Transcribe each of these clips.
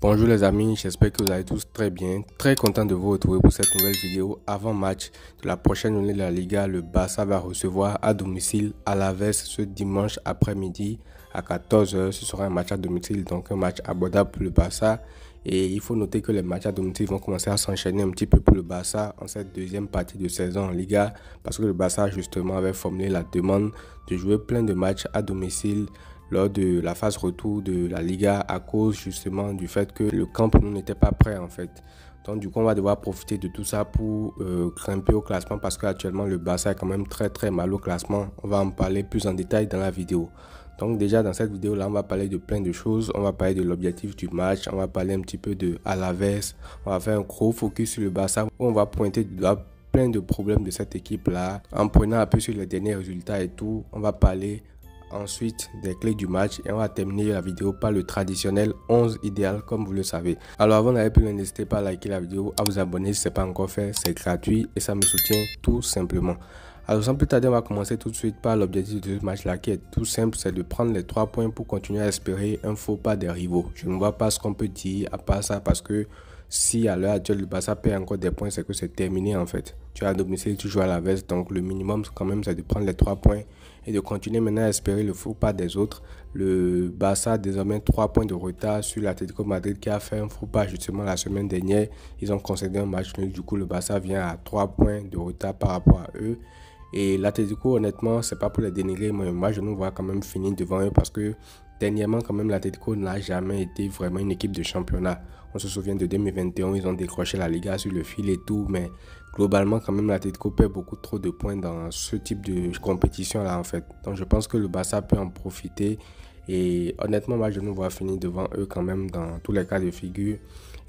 Bonjour les amis, j'espère que vous allez tous très bien. Très content de vous retrouver pour cette nouvelle vidéo avant match de la prochaine journée de la Liga. Le Barça va recevoir à domicile Alaves ce dimanche après-midi à 14h. Ce sera un match à domicile, donc un match abordable pour le Barça. Et il faut noter que les matchs à domicile vont commencer à s'enchaîner un petit peu pour le Barça en cette deuxième partie de saison en Liga, parce que le Barça justement avait formulé la demande de jouer plein de matchs à domicile lors de la phase retour de la Liga à cause justement du fait que le Camp Nou n'était pas prêt en fait. Donc du coup on va devoir profiter de tout ça pour grimper au classement, parce qu'actuellement le Barça est quand même très mal au classement. On va en parler plus en détail dans la vidéo. Donc déjà dans cette vidéo là on va parler de plein de choses. On va parler de l'objectif du match, on va parler un petit peu de Alaves, on va faire un gros focus sur le Barça où on va pointer du doigt plein de problèmes de cette équipe là en prenant un peu sur les derniers résultats et tout. On va parler ensuite des clés du match et on va terminer la vidéo par le traditionnel 11 idéal comme vous le savez. Alors avant d'aller plus loin, n'hésitez pas à liker la vidéo, à vous abonner si ce n'est pas encore fait, c'est gratuit et ça me soutient tout simplement. Alors sans plus tarder, on va commencer tout de suite par l'objectif de ce match là qui est tout simple, c'est de prendre les 3 points pour continuer à espérer un faux pas des rivaux. Je ne vois pas ce qu'on peut dire à part ça, parce que si à l'heure actuelle le Barça perd encore des points, c'est que c'est terminé en fait. Tu es à domicile, tu joues à la veste, donc le minimum quand même c'est de prendre les 3 points et de continuer maintenant à espérer le faux pas des autres. Le Barça a désormais 3 points de retard sur l'Atlético Madrid qui a fait un faux pas justement la semaine dernière. Ils ont concédé un match nul, du coup le Barça vient à 3 points de retard par rapport à eux. Et l'Atlético, honnêtement, c'est pas pour les dénigrer, mais moi je nous vois quand même finir devant eux, parce que dernièrement quand même l'Atlético n'a jamais été vraiment une équipe de championnat. On se souvient de 2021, ils ont décroché la Liga sur le fil et tout, mais globalement quand même l'Atlético perd beaucoup trop de points dans ce type de compétition là en fait. Donc je pense que le Barça peut en profiter. Et honnêtement, moi je nous vois finir devant eux quand même dans tous les cas de figure.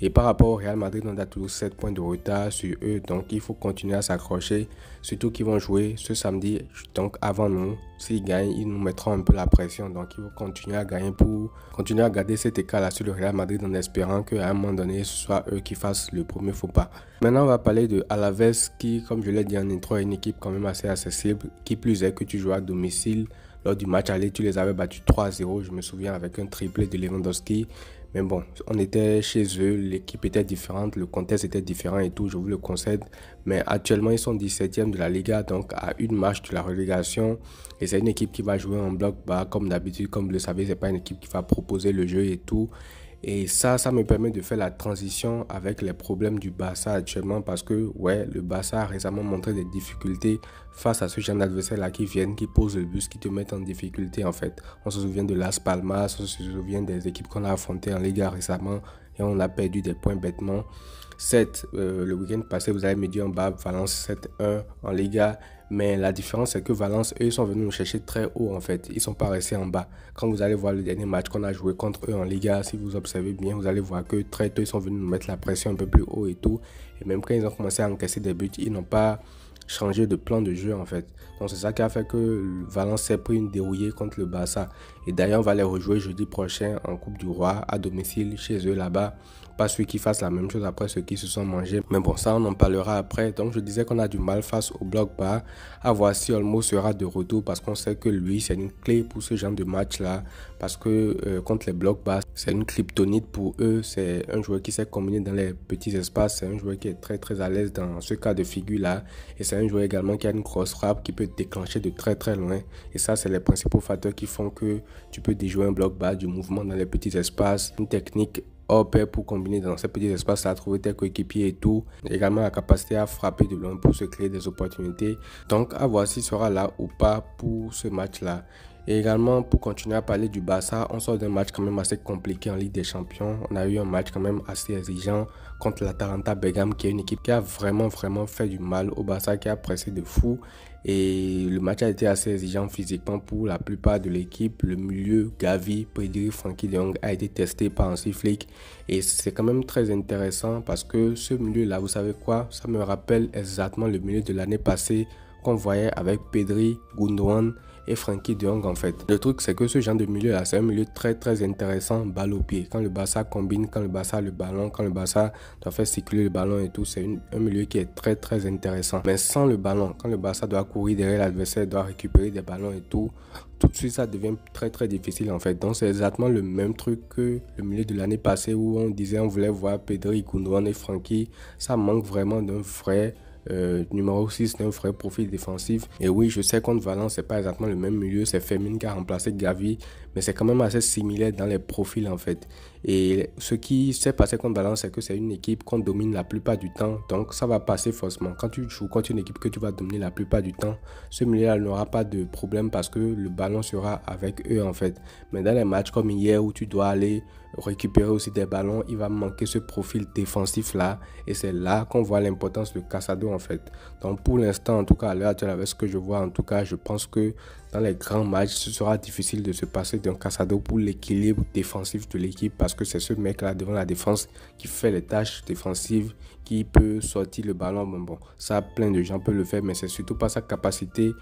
Et par rapport au Real Madrid, on a toujours 7 points de retard sur eux. Donc il faut continuer à s'accrocher. Surtout qu'ils vont jouer ce samedi. Donc avant nous, s'ils gagnent, ils nous mettront un peu la pression. Donc il faut continuer à gagner pour continuer à garder cet écart-là sur le Real Madrid, en espérant qu'à un moment donné, ce soit eux qui fassent le premier faux pas. Maintenant, on va parler de Alaves qui, comme je l'ai dit en intro, est une équipe quand même assez accessible. Qui plus est que tu joues à domicile. Lors du match aller, tu les avais battus 3-0, je me souviens, avec un triplé de Lewandowski. Mais bon, on était chez eux, l'équipe était différente, le contexte était différent et tout, je vous le concède. Mais actuellement, ils sont 17e de la Liga, donc à une marche de la relégation. Et c'est une équipe qui va jouer en bloc bas, comme d'habitude, comme vous le savez, c'est pas une équipe qui va proposer le jeu et tout. Et ça me permet de faire la transition avec les problèmes du Barça actuellement, parce que ouais, le Barça a récemment montré des difficultés face à ce genre d'adversaires-là qui viennent, qui posent le bus, qui te mettent en difficulté en fait. On se souvient de Las Palmas, on se souvient des équipes qu'on a affrontées en Liga récemment et on a perdu des points bêtement. 7, le week-end passé, vous avez me dit en bas, Valence 7-1 en Liga. Mais la différence, c'est que Valence, eux, ils sont venus nous chercher très haut en fait. Ils ne sont pas restés en bas. Quand vous allez voir le dernier match qu'on a joué contre eux en Liga, si vous observez bien, vous allez voir que très tôt, ils sont venus nous mettre la pression un peu plus haut et tout. Et même quand ils ont commencé à encaisser des buts, ils n'ont pas changé de plan de jeu en fait. Donc c'est ça qui a fait que Valence s'est pris une dérouillée contre le Barça. Et d'ailleurs, on va les rejouer jeudi prochain en Coupe du Roi à domicile chez eux là-bas. Pas ceux qui fassent la même chose après ceux qui se sont mangés. Mais bon, ça on en parlera après. Donc je disais qu'on a du mal face au bloc bas. À voir si Olmo sera de retour, parce qu'on sait que lui c'est une clé pour ce genre de match là. Parce que contre les blocs bas, c'est une kryptonite pour eux. C'est un joueur qui sait combiner dans les petits espaces. C'est un joueur qui est très à l'aise dans ce cas de figure là. Et c'est un joueur également qui a une grosse frappe qui peut déclencher de très loin. Et ça c'est les principaux facteurs qui font que tu peux déjouer un bloc bas, du mouvement dans les petits espaces, une technique hors pair pour combiner dans ces petits espaces, à trouver tes coéquipiers et tout. Également la capacité à frapper de loin pour se créer des opportunités. Donc à voir s'il sera là ou pas pour ce match là. Et également, pour continuer à parler du Barça, on sort d'un match quand même assez compliqué en Ligue des Champions. On a eu un match quand même assez exigeant contre l'Atalanta Bergame, qui est une équipe qui a vraiment fait du mal au Barça, qui a pressé de fou. Et le match a été assez exigeant physiquement pour la plupart de l'équipe. Le milieu, Gavi, Pedri, Frenkie de Jong a été testé par Hansi Flick. Et c'est quand même très intéressant parce que ce milieu-là, vous savez quoi? Ça me rappelle exactement le milieu de l'année passée qu'on voyait avec Pedri, Gundogan et Frenkie de Jong en fait. Le truc c'est que ce genre de milieu là, c'est un milieu très intéressant, balle au pied. Quand le Barça combine, quand le Barça a le ballon, quand le Barça doit faire circuler le ballon et tout, c'est un milieu qui est très intéressant. Mais sans le ballon, quand le Barça doit courir derrière l'adversaire, doit récupérer des ballons et tout de suite ça devient très difficile en fait. Donc c'est exactement le même truc que le milieu de l'année passée où on disait on voulait voir Pedri, Gundogan et Frenkie. Ça manque vraiment d'un vrai numéro 6, d'un vrai profil défensif. Et oui, je sais contre Valence, c'est pas exactement le même milieu, c'est Fermin qui a remplacé Gavi, mais c'est quand même assez similaire dans les profils en fait. Et ce qui s'est passé contre Valence, c'est que c'est une équipe qu'on domine la plupart du temps, donc ça va passer forcément. Quand tu joues contre une équipe que tu vas dominer la plupart du temps, ce milieu-là n'aura pas de problème parce que le ballon sera avec eux en fait. Mais dans les matchs comme hier où tu dois aller récupérer aussi des ballons, il va manquer ce profil défensif là, et c'est là qu'on voit l'importance de Casado en fait. Donc pour l'instant, en tout cas à l'heure actuelle, avec ce que je vois, en tout cas je pense que dans les grands matchs, ce sera difficile de se passer d'un Casado pour l'équilibre défensif de l'équipe, parce que c'est ce mec là devant la défense qui fait les tâches défensives, qui peut sortir le ballon. Bon, ça plein de gens peuvent le faire, mais c'est surtout pas sa capacité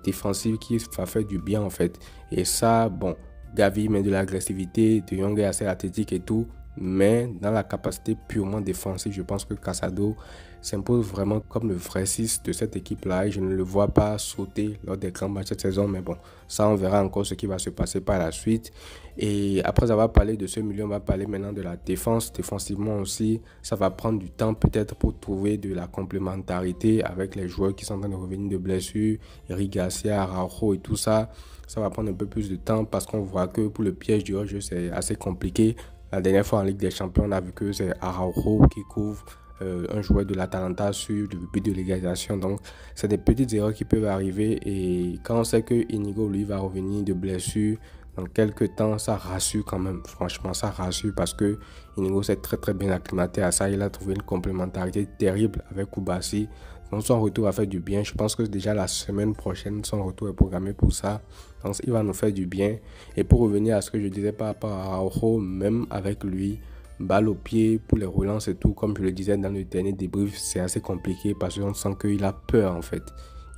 défensive qui va faire du bien en fait. Et ça, bon, Gavi met de l'agressivité, De Jong est assez athlétique et tout, mais dans la capacité purement défensive, je pense que Casado s'impose vraiment comme le vrai 6 de cette équipe-là, et je ne le vois pas sauter lors des grands matchs cette saison. Mais bon, ça on verra encore ce qui va se passer par la suite. Et après avoir parlé de ce milieu, on va parler maintenant de la défense. Défensivement aussi, ça va prendre du temps peut-être pour trouver de la complémentarité avec les joueurs qui sont en train de revenir de blessures, Eric Garcia, Araujo et tout ça. Ça va prendre un peu plus de temps parce qu'on voit que pour le piège du hors-jeu, c'est assez compliqué. La dernière fois en Ligue des Champions, on a vu que c'est Araujo qui couvre un joueur de l'Atalanta sur le but de l'égalisation. Donc, c'est des petites erreurs qui peuvent arriver. Et quand on sait que Inigo, lui, va revenir de blessure dans quelques temps, ça rassure quand même. Franchement, ça rassure parce que Inigo s'est très bien acclimaté à ça. Il a trouvé une complémentarité terrible avec Koubassi. Donc, son retour va faire du bien. Je pense que déjà la semaine prochaine, son retour est programmé pour ça. Donc, il va nous faire du bien. Et pour revenir à ce que je disais par rapport à Araujo, même avec lui, balle au pied pour les relances et tout, comme je le disais dans le dernier débrief, c'est assez compliqué parce qu'on sent qu'il a peur en fait.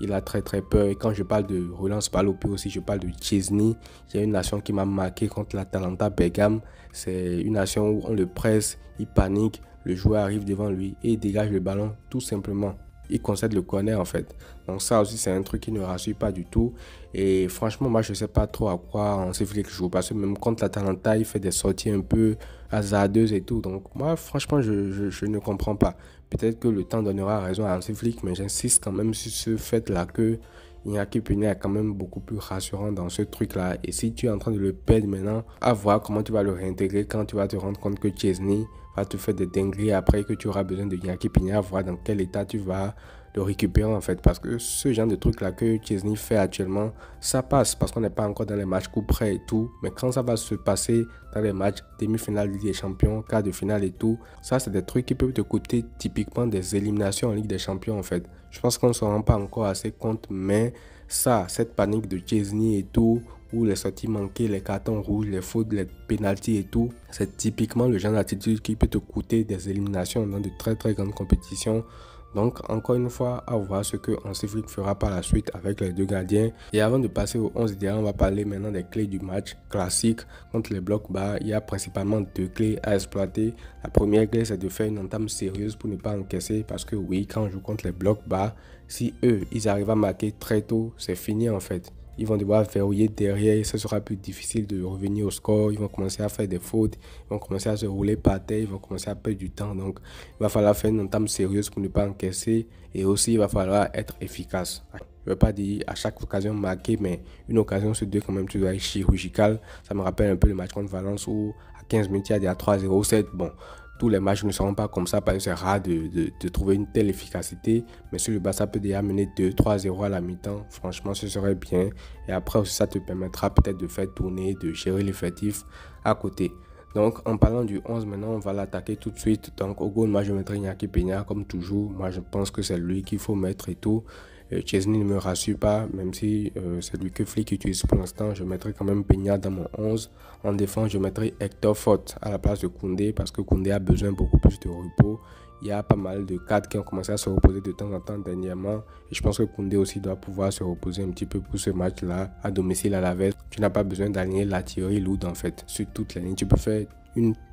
Il a très peur. Et quand je parle de relance balle au pied aussi, je parle de Szczesny. Il y a une nation qui m'a marqué contre l'Atalanta Bergame. C'est une nation où on le presse, il panique, le joueur arrive devant lui et il dégage le ballon tout simplement. Il concède le corner en fait. Donc ça aussi c'est un truc qui ne rassure pas du tout. Et franchement moi je sais pas trop à quoi Hansi Flick joue, parce que même contre l'Atalanta il fait des sorties un peu hasardeuses et tout. Donc moi franchement je ne comprends pas. Peut-être que le temps donnera raison à Hansi Flick, mais j'insiste quand même sur ce fait là que Iñaki Peña est quand même beaucoup plus rassurant dans ce truc là. Et si tu es en train de le perdre maintenant, à voir comment tu vas le réintégrer quand tu vas te rendre compte que Szczesny va te faire des dingueries après, que tu auras besoin de Iñaki Peña, voir dans quel état tu vas le récupérer en fait. Parce que ce genre de truc là que Szczesny fait actuellement, ça passe parce qu'on n'est pas encore dans les matchs coup près et tout. Mais quand ça va se passer dans les matchs demi-finale Ligue des Champions, quart de finale et tout, ça c'est des trucs qui peuvent te coûter typiquement des éliminations en Ligue des Champions en fait. Je pense qu'on ne se rend pas encore assez compte, mais ça, cette panique de Szczesny et tout, où les sorties manquées, les cartons rouges, les fautes, les pénaltys et tout, c'est typiquement le genre d'attitude qui peut te coûter des éliminations dans de très grandes compétitions. Donc, encore une fois, à voir ce que Hansi Flick fera par la suite avec les deux gardiens. Et avant de passer au 11 idéal, on va parler maintenant des clés du match classique. Contre les blocs bas, il y a principalement deux clés à exploiter. La première clé, c'est de faire une entame sérieuse pour ne pas encaisser. Parce que oui, quand on joue contre les blocs bas, si eux, ils arrivent à marquer très tôt, c'est fini en fait. Ils vont devoir verrouiller derrière et ce sera plus difficile de revenir au score. Ils vont commencer à faire des fautes, ils vont commencer à se rouler par terre, ils vont commencer à perdre du temps. Donc, il va falloir faire une entame sérieuse pour ne pas encaisser, et aussi il va falloir être efficace. Je ne veux pas dire à chaque occasion marquer, mais une occasion sur deux quand même, tu dois être chirurgical. Ça me rappelle un peu le match contre Valence où à 15 minutes, il y a déjà 3-0, 7. Bon, tous les matchs ne seront pas comme ça parce que c'est rare de trouver une telle efficacité. Mais si le Barça peut déjà mener 2-3-0 à la mi-temps, franchement, ce serait bien. Et après aussi, ça te permettra peut-être de faire tourner, de gérer l'effectif à côté. Donc, en parlant du 11, maintenant, on va l'attaquer tout de suite. Donc, au goal, moi, je mettrai Iñaki Peña comme toujours. Moi, je pense que c'est lui qu'il faut mettre et tout. Szczesny ne me rassure pas, même si c'est lui que Flick utilise pour l'instant. Je mettrai quand même Peña dans mon 11. En défense, je mettrai Hector Fort à la place de Koundé parce que Koundé a besoin beaucoup plus de repos. il y a pas mal de cadres qui ont commencé à se reposer de temps en temps dernièrement. Et je pense que Koundé aussi doit pouvoir se reposer un petit peu pour ce match-là à domicile à l'Alavés. Tu n'as pas besoin d'aligner la Thierry lourde en fait sur toutes les lignes. Tu peux faire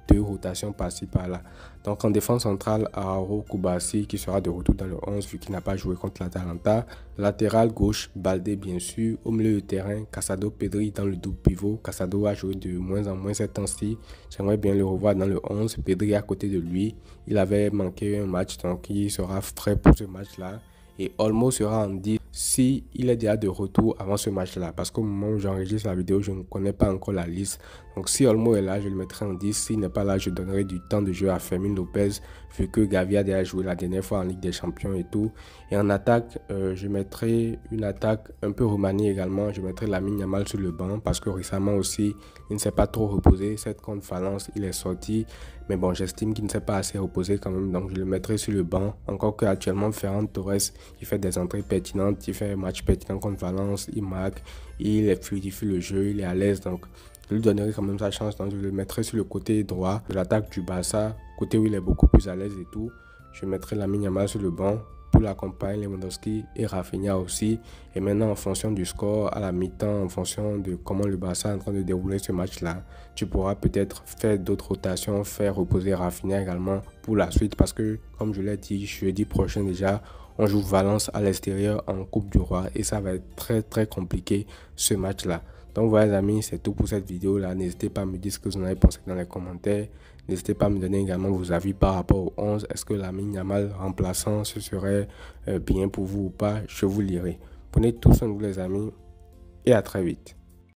deux rotations par-ci par-là. Donc en défense centrale, Araro Koubassi qui sera de retour dans le 11 vu qu'il n'a pas joué contre l'Atalanta. Latéral gauche, Baldé bien sûr. Au milieu de terrain, Casado Pedri dans le double pivot. Casado a joué de moins en moins ces temps-ci. J'aimerais bien le revoir dans le 11. Pedri à côté de lui. Il avait manqué un match, donc il sera frais pour ce match-là. Et Olmo sera en 10 si il est déjà de retour avant ce match-là. Parce qu'au moment où j'enregistre la vidéo, je ne connais pas encore la liste. Donc si Olmo est là, je le mettrai en 10. S'il n'est pas là, je donnerai du temps de jeu à Fermin Lopez, vu que Gavi a déjà joué la dernière fois en Ligue des Champions et tout. Et en attaque, je mettrai une attaque un peu remaniée également. Je mettrai Lamine Yamal sur le banc parce que récemment aussi, il ne s'est pas trop reposé. Cette contre Valence, il est sorti. Mais bon, j'estime qu'il ne s'est pas assez reposé quand même. Donc je le mettrai sur le banc. Encore qu'actuellement, Ferran Torres, il fait des entrées pertinentes. Il fait un match pertinent contre Valence. Il marque. Il fluidifie le jeu. Il est à l'aise. Donc je lui donnerai quand même sa chance. Donc je le mettrai sur le côté droit de l'attaque du Barça. Côté où il est beaucoup plus à l'aise et tout. Je mettrai Lamine Yamal sur le banc pour l'accompagner, Lewandowski et Rafinha aussi. Et maintenant, en fonction du score, à la mi-temps, en fonction de comment le Barça est en train de dérouler ce match-là, tu pourras peut-être faire d'autres rotations, faire reposer Rafinha également pour la suite. Parce que, comme je l'ai dit, jeudi prochain déjà, on joue Valence à l'extérieur en Coupe du Roi. Et ça va être très très compliqué ce match-là. Donc voilà les amis, c'est tout pour cette vidéo là. N'hésitez pas à me dire ce que vous en avez pensé dans les commentaires. N'hésitez pas à me donner également vos avis par rapport au 11. Est-ce que Lamine Yamal remplaçant ce serait bien pour vous ou pas? Je vous lirai. Prenez tout soin de vous les amis et à très vite.